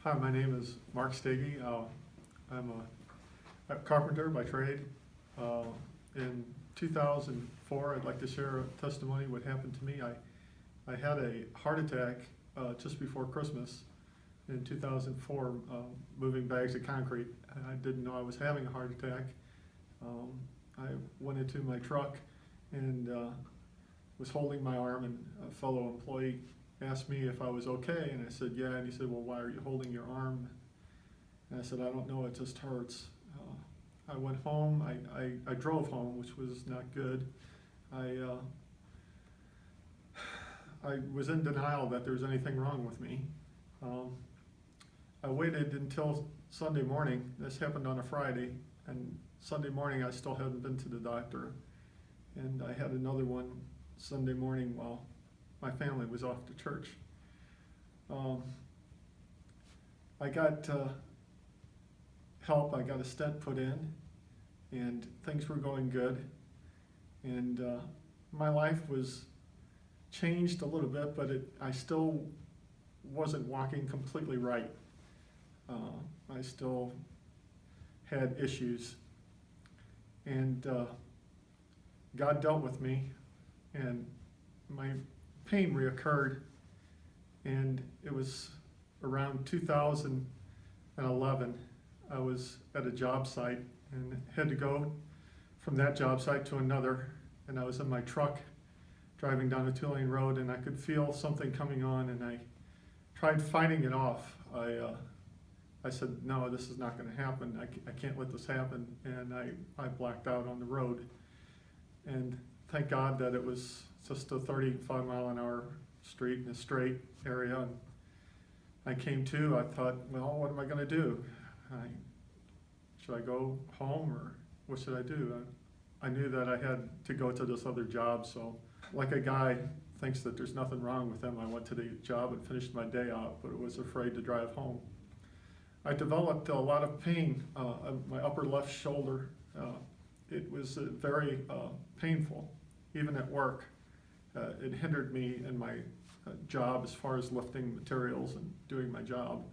Hi, my name is Mark Stagey. I'm a carpenter by trade. In 2004, I'd like to share a testimony what happened to me. I had a heart attack just before Christmas in 2004, moving bags of concrete. I didn't know I was having a heart attack. I went into my truck and was holding my arm, and a fellow employee asked me if I was okay, and I said, yeah, and he said, well, why are you holding your arm? And I said, I don't know, it just hurts. I went home, I drove home, which was not good. I was in denial that there was anything wrong with me. I waited until Sunday morning. This happened on a Friday, and Sunday morning I still hadn't been to the doctor. And I had another one Sunday morning while my family was off to church. I got help. I got a stent put in, and things were going good. And my life was changed a little bit, but I still wasn't walking completely right. I still had issues. And God dealt with me, and my pain reoccurred, and it was around 2011. I was at a job site and had to go from that job site to another, and I was in my truck driving down a 2-lane road, and I could feel something coming on, and I tried fighting it off. I said, no, this is not going to happen. I can't let this happen, and I blacked out on the road. And thank God that it was just a 35-mile-an-hour street in a straight area. And I came to, I thought, well, what am I going to do? Should I go home, or what should I do? I knew that I had to go to this other job, so like a guy thinks that there's nothing wrong with him, I went to the job and finished my day out, but was afraid to drive home. I developed a lot of pain on my upper left shoulder. It was very painful, even at work. It hindered me in my job as far as lifting materials and doing my job.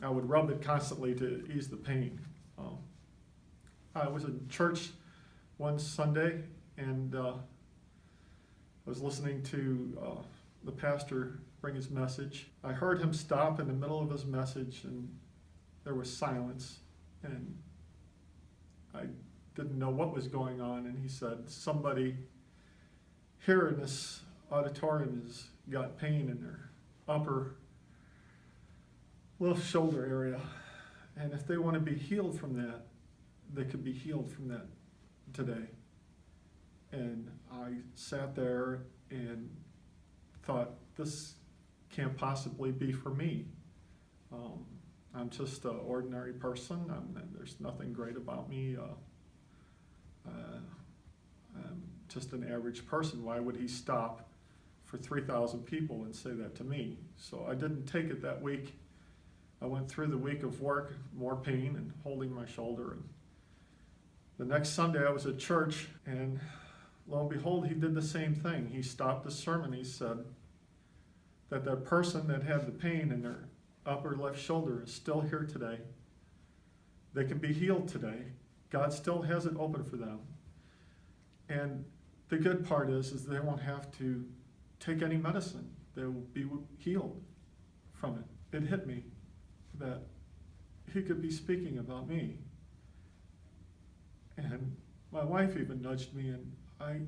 I would rub it constantly to ease the pain. I was in church one Sunday, and I was listening to the pastor bring his message. I heard him stop in the middle of his message, and there was silence, and I didn't know what was going on, and he said, somebody here in this auditorium has got pain in their upper left shoulder area, and if they want to be healed from that, they could be healed from that today. And I sat there and thought, this can't possibly be for me. I'm just an ordinary person. There's nothing great about me. I'm just an average person. Why would he stop for 3,000 people and say that to me? So I didn't take it that week. I went through the week of work, more pain and holding my shoulder. And the next Sunday I was at church, and lo and behold, he did the same thing. He stopped the sermon. He said that person that had the pain in their upper left shoulder is still here today. They can be healed today. God still has it open for them. And the good part is they won't have to take any medicine. They will be healed from it. It hit me that he could be speaking about me. And my wife even nudged me, and I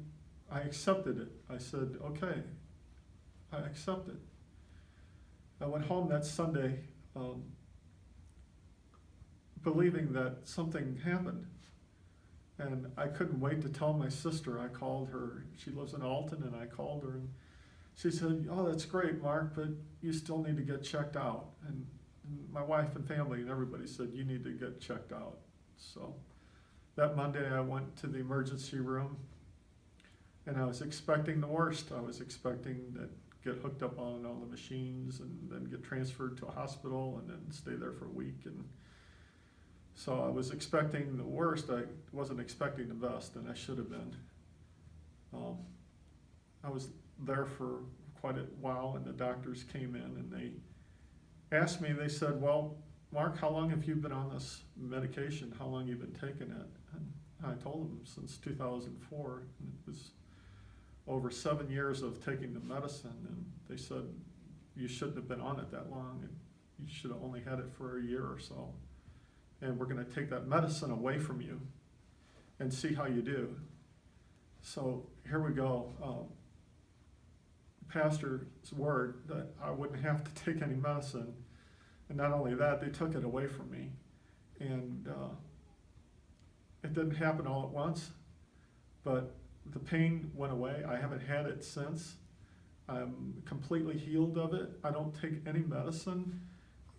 accepted it. I said, okay, I accept it. I went home that Sunday believing that something happened. And I couldn't wait to tell my sister. I called her. She lives in Alton, and I called her, and she said, oh, that's great, Mark, but you still need to get checked out. And my wife and family and everybody said, you need to get checked out. So that Monday I went to the emergency room, and I was expecting the worst. I was expecting that get hooked up on all the machines and then get transferred to a hospital and then stay there for a week. And so I was expecting the worst. I wasn't expecting the best, and I should have been. I was there for quite a while, and the doctors came in and they asked me, they said, well, Mark, how long have you been on this medication? How long have you been taking it? And I told them since 2004, and it was over 7 years of taking the medicine, and they said, you shouldn't have been on it that long, and you should have only had it for a year or so. And we're gonna take that medicine away from you and see how you do. So here we go. Pastor's word that I wouldn't have to take any medicine. And not only that, they took it away from me. And it didn't happen all at once, but the pain went away. I haven't had it since. I'm completely healed of it. I don't take any medicine,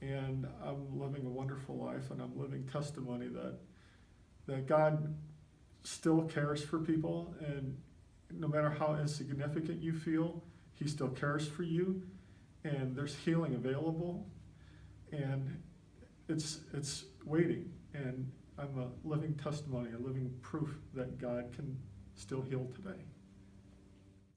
and I'm living a wonderful life, and I'm living testimony that God still cares for people, and no matter how insignificant you feel, He still cares for you, and there's healing available, and it's waiting, and I'm a living testimony, a living proof that God can still heal today.